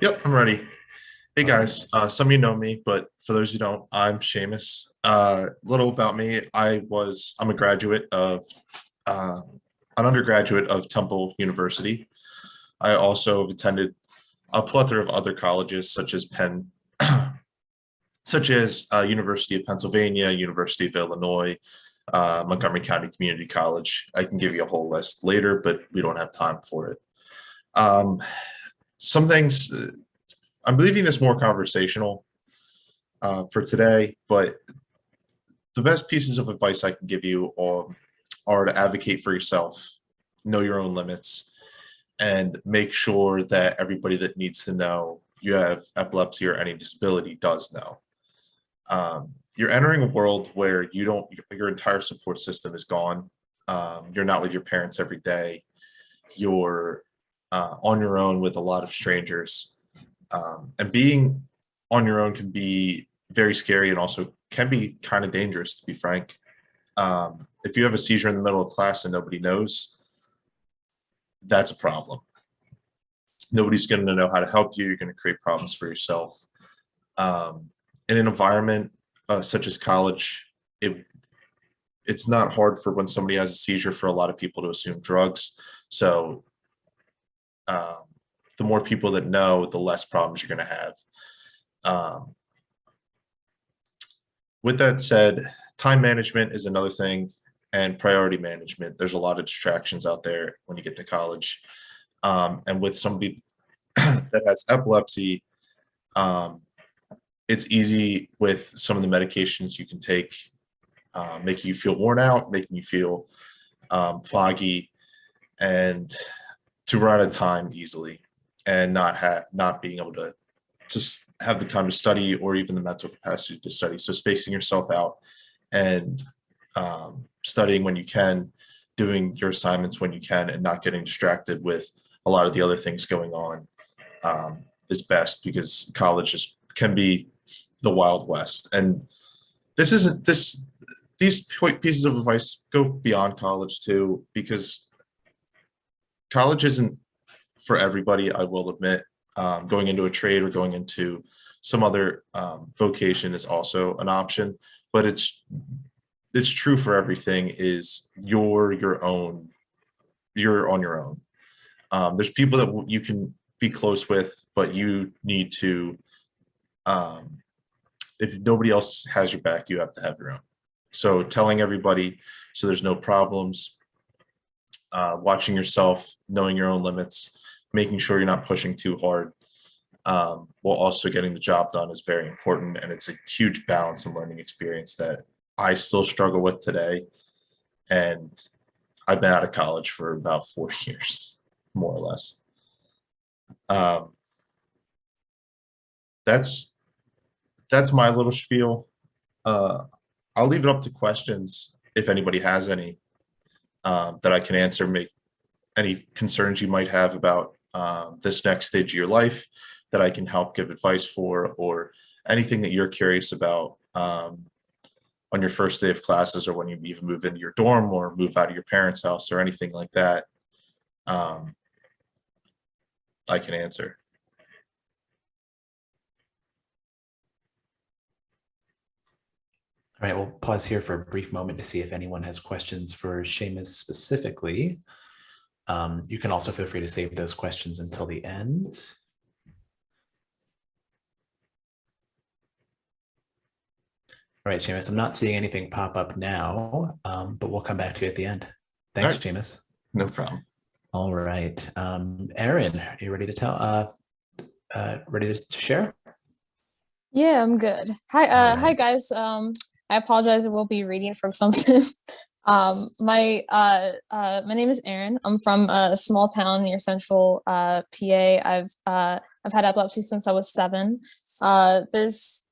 Yep, I'm ready. Hey All right. guys, some of you know me, but for those who don't, I'm Seamus. Little about me: I'm a graduate of uh, an undergraduate of Temple University. I also have attended a plethora of other colleges, such as University of Pennsylvania, University of Illinois, Montgomery County Community College. I can give you a whole list later, but we don't have time for it. Um, some things I'm leaving this more conversational for today, but the best pieces of advice I can give you are to advocate for yourself, know your own limits, and make sure that everybody that needs to know you have epilepsy or any disability does know. You're entering a world where your entire support system is gone. You're not with your parents every day. You're on your own with a lot of strangers. And being on your own can be very scary and also can be kind of dangerous, to be frank. If you have a seizure in the middle of class and nobody knows, that's a problem. Nobody's going to know how to help you. You're going to create problems for yourself. In an environment such as college, it it's not hard for when somebody has a seizure for a lot of people to assume drugs. So um, the more people that know, the less problems you're going to have. Um, with that said, time management is another thing, and priority management. There's a lot of distractions out there when you get to college. And with somebody that has epilepsy, um, it's easy with some of the medications you can take, making you feel worn out, making you feel foggy, and to run out of time easily, and not being able to just have the time to study or even the mental capacity to study. So spacing yourself out and studying when you can, doing your assignments when you can, and not getting distracted with a lot of the other things going on is best, because college can be the Wild West. And this isn't this these pieces of advice go beyond college too, because college isn't for everybody. I will admit, going into a trade or going into some other vocation is also an option, but it's true for everything. Is you're on your own. There's people that you can be close with, but you need to, um, if nobody else has your back, you have to have your own. So telling everybody so there's no problems, watching yourself, knowing your own limits, making sure you're not pushing too hard, while also getting the job done is very important. And it's a huge balance and learning experience that I still struggle with today. And I've been out of college for about 4 years, more or less. Um, that's that's my little spiel. Uh, I'll leave it up to questions if anybody has any that I can answer. Make any concerns you might have about this next stage of your life that I can help give advice for, or anything that you're curious about on your first day of classes, or when you even move into your dorm or move out of your parents' house, or anything like that. Um, I can answer. All right, we'll pause here for a brief moment to see if anyone has questions for Seamus specifically. You can also feel free to save those questions until the end. All right, Seamus, I'm not seeing anything pop up now, but we'll come back to you at the end. All Thanks, right, Seamus. no problem. All right. Erin, are you ready to ready to share? Yeah, I'm good. Hi, All hi right. guys. I apologize. I will be reading from something. My name is Erin. I'm from a small town near central PA. I've had epilepsy since I was 7. There's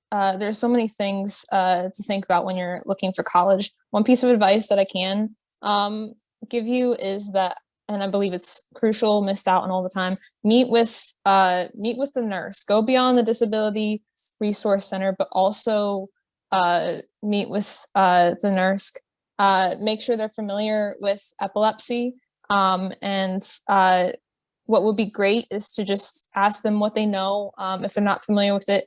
so many things to think about when you're looking for college. One piece of advice that I can give you is that, and I believe it's crucial, missed out on all the time. Meet with the nurse. Go beyond the disability resource center, but also meet with the nurse. Make sure they're familiar with epilepsy, and what would be great is to just ask them what they know. If they're not familiar with it,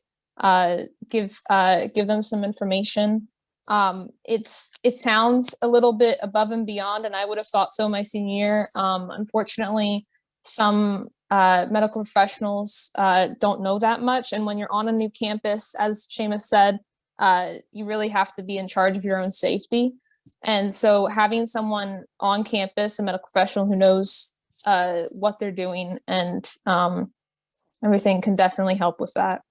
give them some information. It sounds a little bit above and beyond, and I would have thought so my senior year. Unfortunately, some medical professionals don't know that much, and when you're on a new campus, as Seamus said, you really have to be in charge of your own safety. And so having someone on campus, a medical professional who knows what they're doing and everything, can definitely help with that.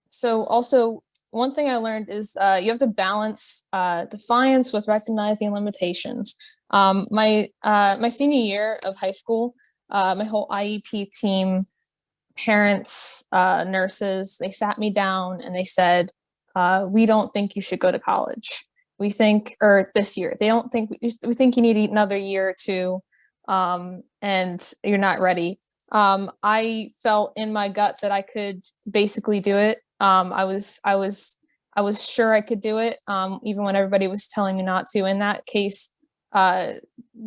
So also, one thing I learned is you have to balance defiance with recognizing limitations. My senior year of high school, my whole IEP team, parents, nurses, they sat me down and they said, we don't think you should go to college. We think, or this year, they don't think, we think you need another year or two, and you're not ready. I felt in my gut that I could basically do it. I was sure I could do it, even when everybody was telling me not to. In that case,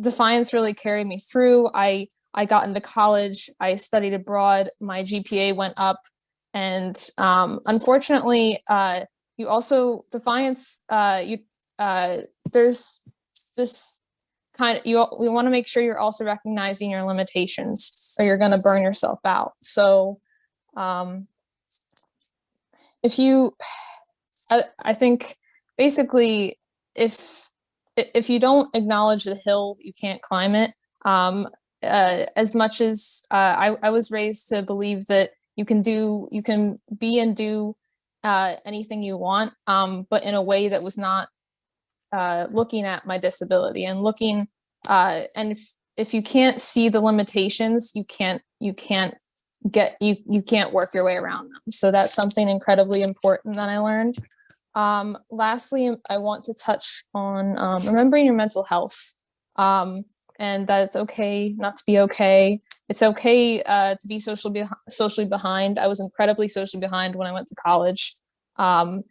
defiance really carried me through. I got into college, I studied abroad, my GPA went up, and unfortunately, you also, defiance, there's this kind of, we want to make sure you're also recognizing your limitations, or you're going to burn yourself out. So if you, I think basically, if you don't acknowledge the hill, you can't climb it. As much as I was raised to believe that you can be and do anything you want, but in a way that was not looking at my disability and looking, and if you can't see the limitations, you can't work your way around them. So that's something incredibly important that I learned. Lastly, I want to touch on remembering your mental health, and that it's okay not to be okay. It's okay to be socially behind. I was incredibly socially behind when I went to college, and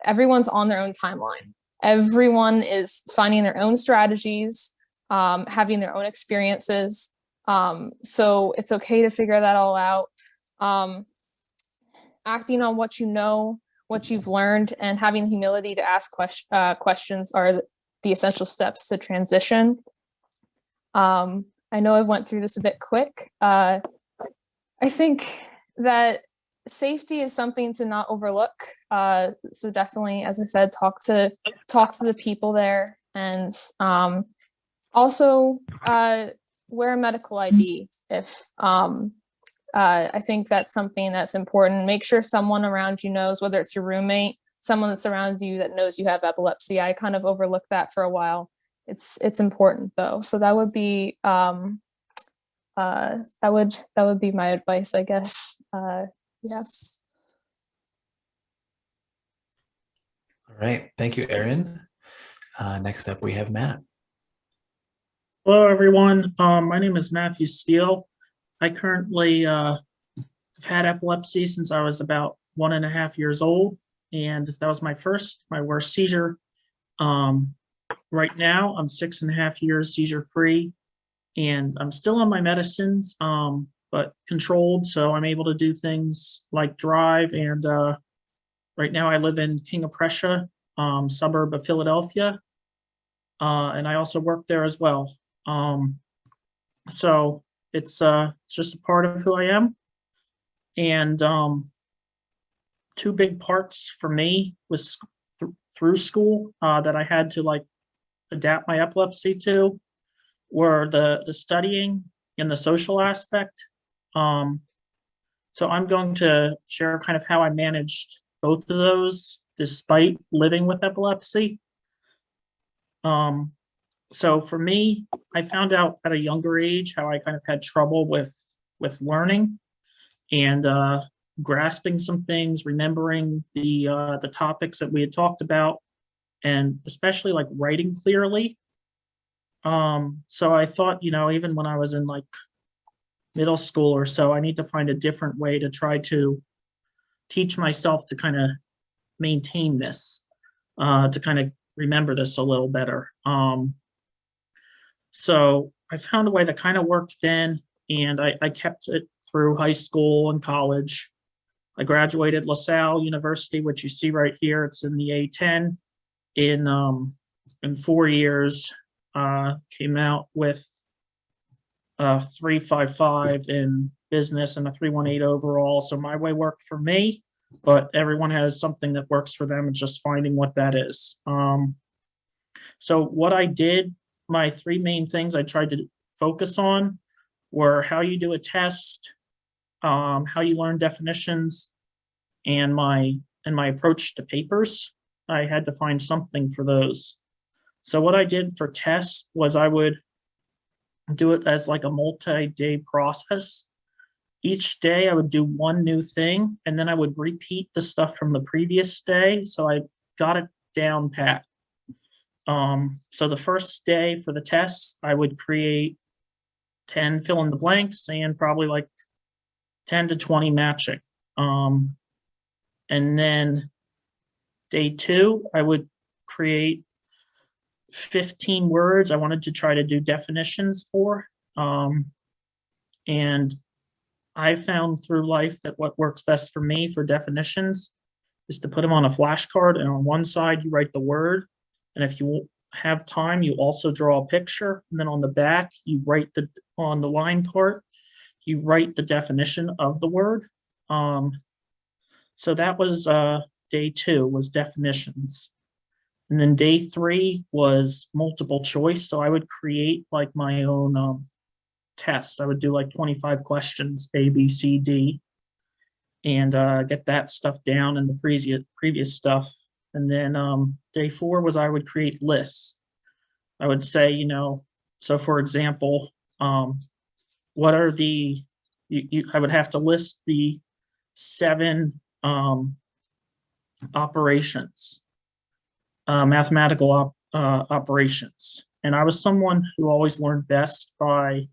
everyone's on their own timeline. Everyone is finding their own strategies, having their own experiences. So it's okay to figure that all out. Acting on what you know, what you've learned, and having humility to ask questions are the essential steps to transition. I know I went through this a bit quick. I think that safety is something to not overlook. So definitely, as I said, talk to the people there, and also wear a medical ID if I think that's something that's important. Make sure someone around you knows, whether it's your roommate, someone that's around you that knows you have epilepsy. I kind of overlooked that for a while. It's important though. So that would be that would be my advice, I guess. Yeah. All right. Thank you, Erin. Next up, we have Matt. Hello, everyone. My name is Matthew Steele. I currently have had epilepsy since I was about 1.5 years old, and that was my worst seizure. Right now, I'm 6.5 years seizure-free, and I'm still on my medicines, but controlled, so I'm able to do things like drive. And right now, I live in King of Prussia, suburb of Philadelphia, and I also work there as well. So it's just a part of who I am. And two big parts for me was through school that I had to like adapt my epilepsy to were the studying and the social aspect. So I'm going to share kind of how I managed both of those despite living with epilepsy. So for me, I found out at a younger age how I kind of had trouble with learning and grasping some things, remembering the topics that we had talked about, and especially like writing clearly. So I thought, even when I was in like middle school or so, I need to find a different way to try to teach myself to kind of maintain this, to kind of remember this a little better. So I found a way that kind of worked then, and I kept it through high school and college. I graduated LaSalle University, which you see right here. It's in the A10 in 4 years. Came out with a 3.55 in business and a 3.18 overall. So my way worked for me, but everyone has something that works for them. It's just finding what that is. So what I did, my three main things I tried to focus on were how you do a test, how you learn definitions, and my approach to papers. I had to find something for those. So what I did for tests was I would do it as like a multi-day process. Each day I would do one new thing, and then I would repeat the stuff from the previous day. So I got it down pat. So the first day for the tests, I would create 10 fill in the blanks and probably like 10 to 20 matching. And then day 2, I would create 15 words I wanted to try to do definitions for. And I found through life that what works best for me for definitions is to put them on a flashcard, and on one side you write the word, and if you have time you also draw a picture, and then on the back you write on the line part you write the definition of the word. So that was day 2 was definitions. And then day 3 was multiple choice. So I would create like my own test. I would do like 25 questions, A, B, C, D, and get that stuff down in the previous stuff. And then day 4 was I would create lists. I would say, so for example, what are I would have to list the 7 operations, mathematical operations. And I was someone who always learned best by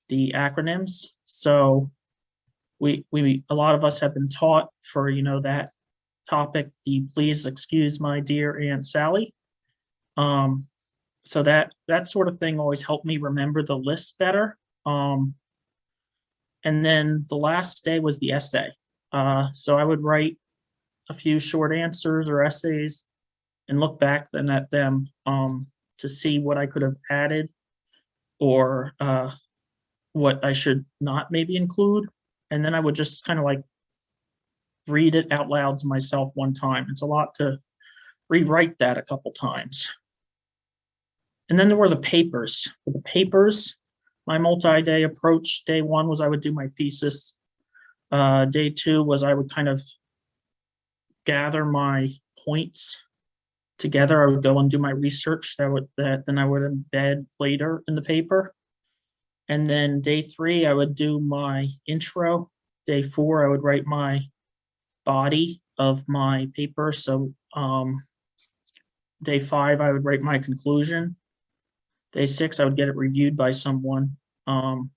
the acronyms. So a lot of us have been taught for, that topic, the please excuse my dear Aunt Sally. So that sort of thing always helped me remember the list better. And then the last day was the essay. So I would write a few short answers or essays and look back then at them to see what I could have added or what I should not maybe include. And then I would just kind of like read it out loud to myself one time. It's a lot to rewrite that a couple times. And then there were the papers. For the papers, my multi-day approach, day 1 was I would do my thesis. Day 2 was I would kind of gather my points together. I would go and do my research that then I would embed later in the paper. And then day 3, I would do my intro. Day 4, I would write my body of my paper. So day 5, I would write my conclusion. Day 6, I would get it reviewed by someone. And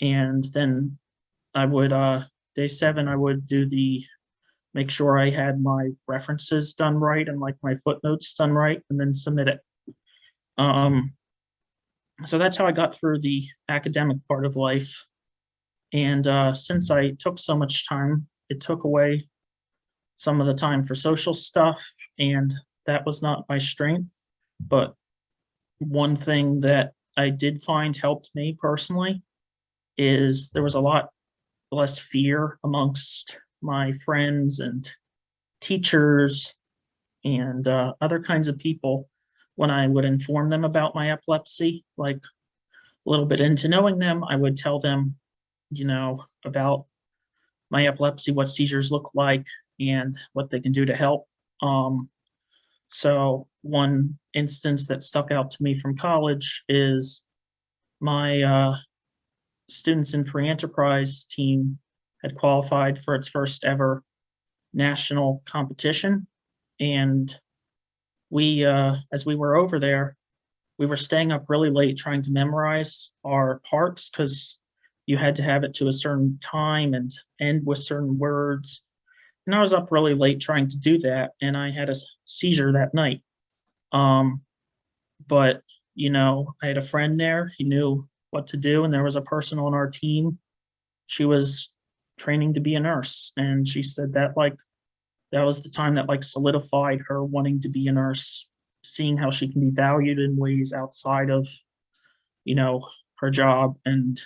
then I would, day 7, I would do make sure I had my references done right and like my footnotes done right, and then submit it. So that's how I got through the academic part of life. And since I took so much time, it took away some of the time for social stuff, and that was not my strength. But one thing that I did find helped me personally is there was a lot less fear amongst my friends and teachers and other kinds of people when I would inform them about my epilepsy. Like a little bit into knowing them, I would tell them, about my epilepsy, what seizures look like, and what they can do to help. So one instance that stuck out to me from college is my Students in Free Enterprise team had qualified for its first ever national competition. And we, as we were over there, we were staying up really late trying to memorize our parts because you had to have it to a certain time and end with certain words. And I was up really late trying to do that, and I had a seizure that night. But I had a friend there. He knew what to do, and there was a person on our team. She was training to be a nurse, and she said that that was the time that solidified her wanting to be a nurse, seeing how she can be valued in ways outside of her job. And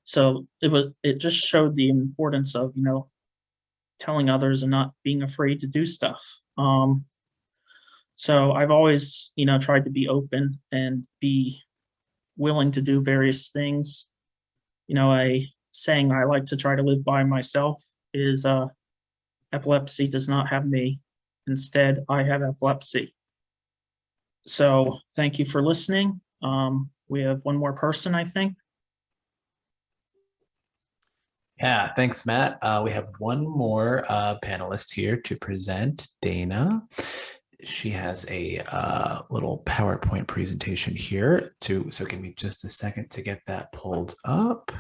so it just showed the importance of telling others and not being afraid to do stuff. So I've always tried to be open and be willing to do various things. A saying I like to try to live by myself is epilepsy does not have me. Instead, I have epilepsy. So thank you for listening. We have one more person, I think. Yeah, thanks, Matt. We have one more panelist here to present, Dana. She has a little PowerPoint presentation here too. So give me just a second to get that pulled up.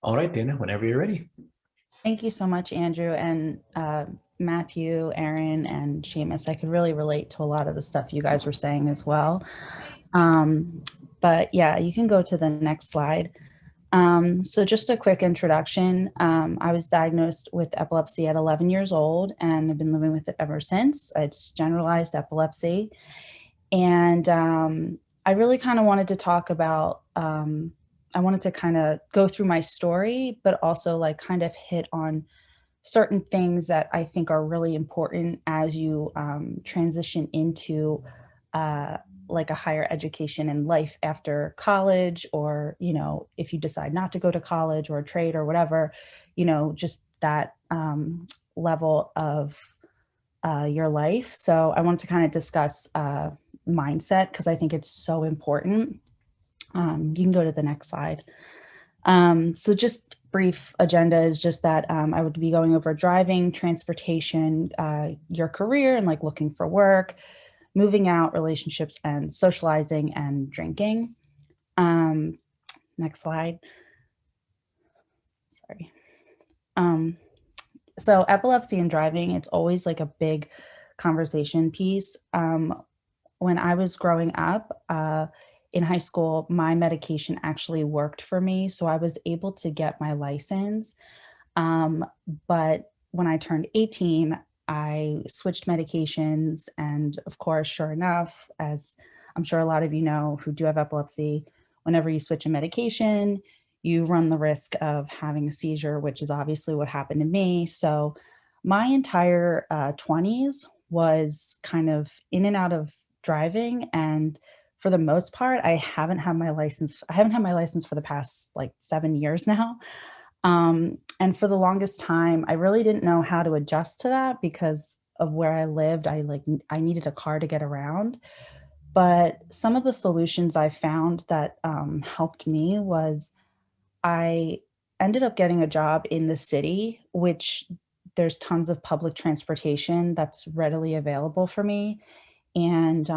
All right, Dana, whenever you're ready. Thank you so much, Andrew, and Matthew, Aaron, and Seamus. I could really relate to a lot of the stuff you guys were saying as well. But yeah, you can go to the next slide. So just a quick introduction. I was diagnosed with epilepsy at 11 years old, and I've been living with it ever since. It's generalized epilepsy. And I really kind of wanted to talk about, I wanted to kind of go through my story, but also kind of hit on certain things that I think are really important as you transition into a higher education in life after college, or, if you decide not to go to college or a trade or whatever, just that level of your life. So I wanted to kind of discuss mindset, because I think it's so important. You can go to the next slide. So just brief agenda is just that I would be going over driving, transportation, your career, and looking for work, moving out, relationships, and socializing, and drinking. Next slide. Sorry. So epilepsy and driving, it's always a big conversation piece. When I was growing up in high school, my medication actually worked for me, so I was able to get my license. But when I turned 18, I switched medications, and of course, sure enough, as I'm sure a lot of you know who do have epilepsy, whenever you switch a medication, you run the risk of having a seizure, which is obviously what happened to me. So my entire 20s was kind of in and out of driving, and for the most part, I haven't had my license for the past 7 years now. And for the longest time, I really didn't know how to adjust to that because of where I lived. I needed a car to get around. But some of the solutions I found that helped me was I ended up getting a job in the city, which there's tons of public transportation that's readily available for me. And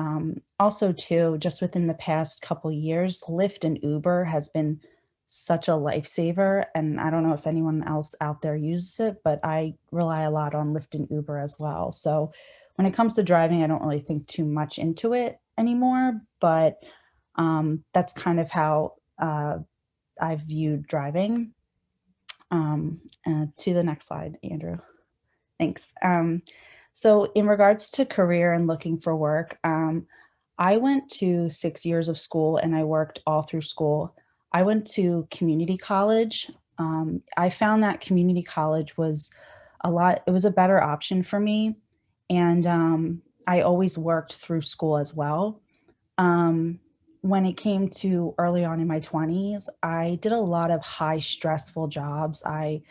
also too, just within the past couple years, Lyft and Uber has been such a lifesaver. And I don't know if anyone else out there uses it, but I rely a lot on Lyft and Uber as well. So when it comes to driving, I don't really think too much into it anymore, but that's kind of how I viewed driving. To the next slide, Andrew. Thanks. So in regards to career and looking for work, I went to 6 years of school and I worked all through school. I went to community college. I found that community college was it was a better option for me. And I always worked through school as well. When it came to early on in my 20s, I did a lot of high stressful jobs. I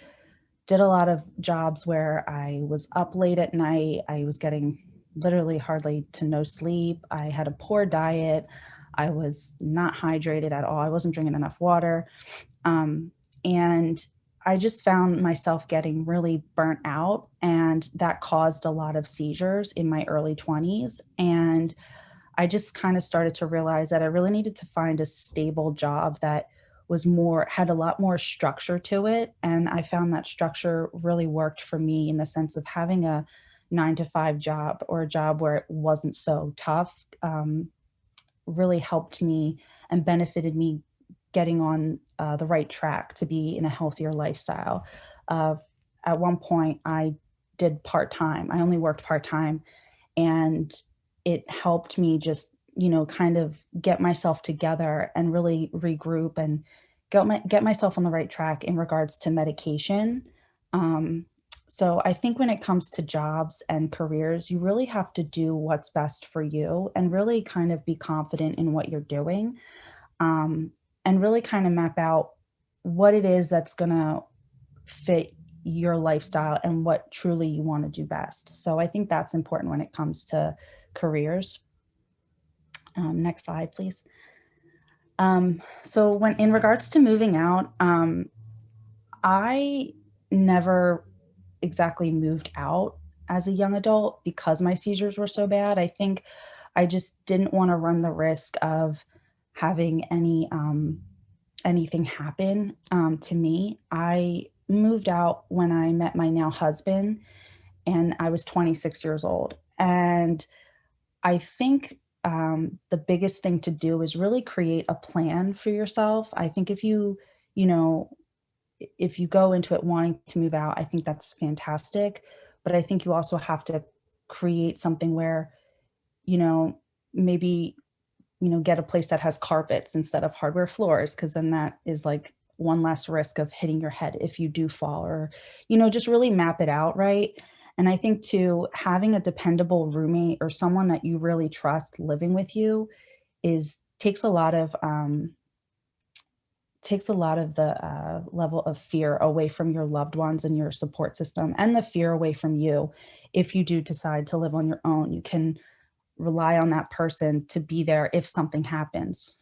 did a lot of jobs where I was up late at night. I was getting literally hardly to no sleep. I had a poor diet. I was not hydrated at all. I wasn't drinking enough water. And I just found myself getting really burnt out, and that caused a lot of seizures in my early 20s. And I just kind of started to realize that I really needed to find a stable job that had a lot more structure to it. And I found that structure really worked for me in the sense of having a 9 to 5 job, or a job where it wasn't so tough, really helped me and benefited me getting on the right track to be in a healthier lifestyle. At one point, I did part-time. I only worked part-time, and it helped me just, kind of get myself together and really regroup and get myself on the right track in regards to medication. So I think when it comes to jobs and careers, you really have to do what's best for you and really kind of be confident in what you're doing, and really kind of map out what it is that's going to fit your lifestyle and what truly you want to do best. So I think that's important when it comes to careers. Next slide, please. So when in regards to moving out, I never exactly moved out as a young adult because my seizures were so bad. I think I just didn't want to run the risk of having anything happen to me. I moved out when I met my now husband, and I was 26 years old. And I think the biggest thing to do is really create a plan for yourself. I think if you go into it wanting to move out, I think that's fantastic. But I think you also have to create something where, maybe, get a place that has carpets instead of hardware floors, because then that is like one less risk of hitting your head if you do fall, or, just really map it out, right? And I think too, having a dependable roommate or someone that you really trust living with you takes a lot of the level of fear away from your loved ones and your support system, and the fear away from you. If you do decide to live on your own, you can rely on that person to be there if something happens.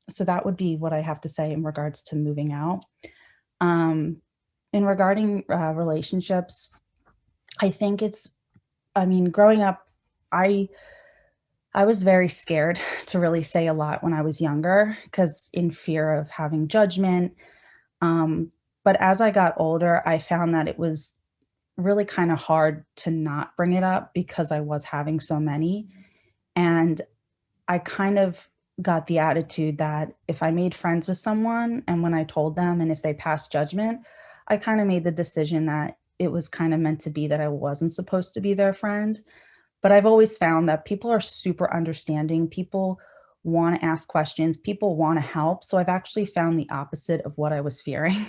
So that would be what I have to say in regards to moving out. In regarding relationships, I think growing up, I was very scared to really say a lot when I was younger, because in fear of having judgment. But as I got older, I found that it was really kind of hard to not bring it up because I was having so many. And I kind of got the attitude that if I made friends with someone, and when I told them, and if they passed judgment, I kind of made the decision that it was kind of meant to be, that I wasn't supposed to be their friend. But I've always found that people are super understanding. People want to ask questions. People want to help. So I've actually found the opposite of what I was fearing.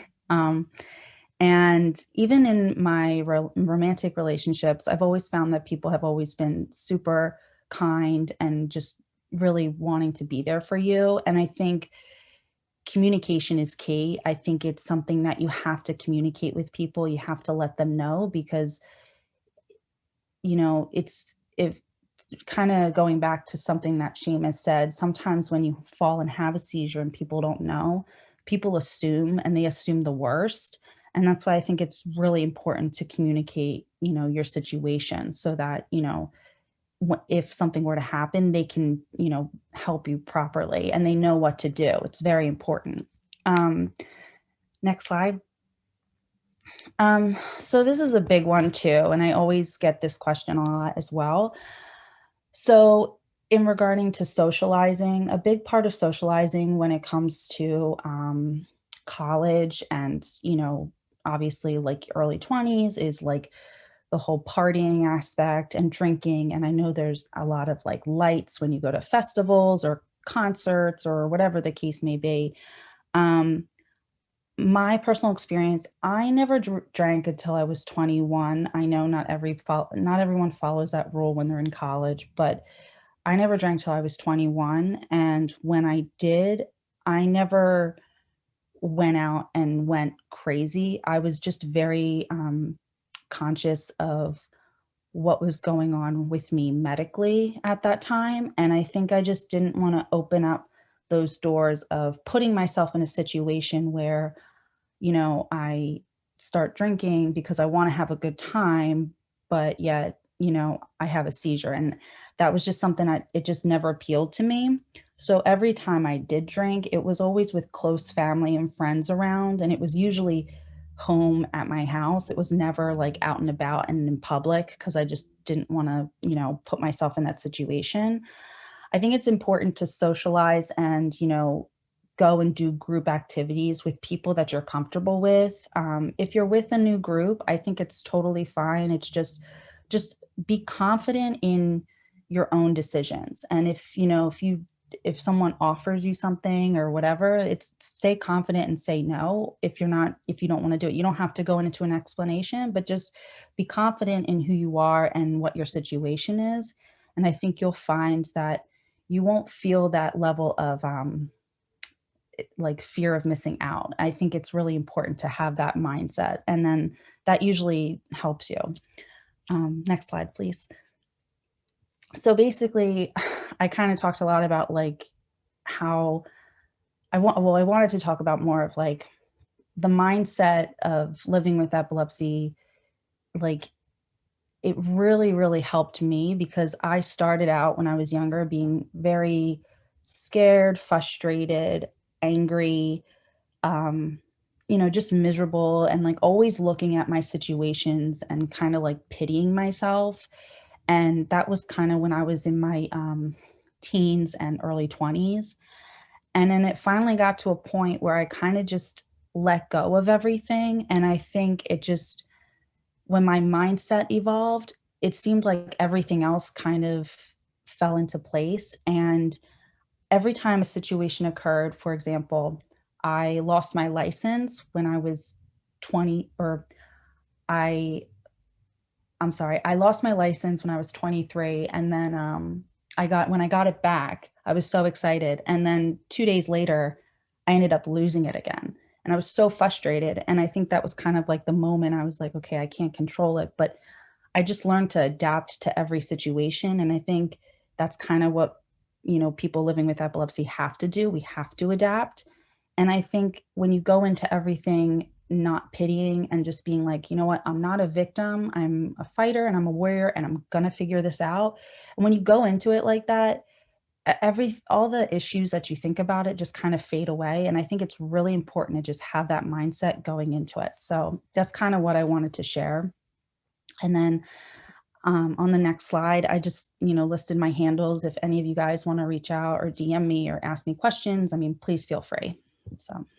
And even in my romantic relationships, I've always found that people have always been super kind and just really wanting to be there for you. And I think communication is key. I think it's something that you have to communicate with people. You have to let them know, because, it's kind of going back to something that Seamus said. Sometimes when you fall and have a seizure and people don't know, people assume, and they assume the worst. And that's why I think it's really important to communicate, your situation, so that, if something were to happen, they can, help you properly, and they know what to do. It's very important. Next slide. So this is a big one too, and I always get this question a lot as well. So in regarding to socializing, a big part of socializing when it comes to college and, obviously like early 20s is like the whole partying aspect and drinking. And I know there's a lot of like lights when you go to festivals or concerts or whatever the case may be. My personal experience, I never drank until I was 21. I know not everyone follows that rule when they're in college, but I never drank till I was 21. And when I did, I never went out and went crazy. I was just very conscious of what was going on with me medically at that time. And I think I just didn't want to open up those doors of putting myself in a situation where, I start drinking because I want to have a good time, but yet, I have a seizure. And that was just something it just never appealed to me. So every time I did drink, it was always with close family and friends around, and it was usually home at my house. It was never like out and about and in public because I just didn't want to, put myself in that situation. I think it's important to socialize and, go and do group activities with people that you're comfortable with. If you're with a new group, I think it's totally fine. It's just be confident in your own decisions. And if someone offers you something or whatever, it's stay confident and say no. If you don't want to do it, you don't have to go into an explanation, but just be confident in who you are and what your situation is. And I think you'll find that you won't feel that level of like fear of missing out. I think it's really important to have that mindset, and then that usually helps you. Next slide, please. So basically, I kind of talked a lot about like how I wanted to talk about more of like the mindset of living with epilepsy. Like it really, really helped me because I started out when I was younger being very scared, frustrated, angry, just miserable, and like always looking at my situations and kind of like pitying myself. And that was kind of when I was in my teens and early 20s. And then it finally got to a point where I kind of just let go of everything. And I think when my mindset evolved, it seemed like everything else kind of fell into place. And every time a situation occurred, for example, I lost my license when I was 20, or I'm sorry, I lost my license when I was 23. And then when I got it back, I was so excited. And then 2 days later, I ended up losing it again. And I was so frustrated. And I think that was kind of like the moment I was like, okay, I can't control it. But I just learned to adapt to every situation. And I think that's kind of what, people living with epilepsy have to do. We have to adapt. And I think when you go into everything not pitying and just being like, you know what, I'm not a victim, I'm a fighter and I'm a warrior and I'm gonna figure this out. And when you go into it like that, all the issues that you think about it just kind of fade away. And I think it's really important to just have that mindset going into it. So that's kind of what I wanted to share. And then on the next slide, I just, listed my handles. If any of you guys want to reach out or DM me or ask me questions, please feel free. So.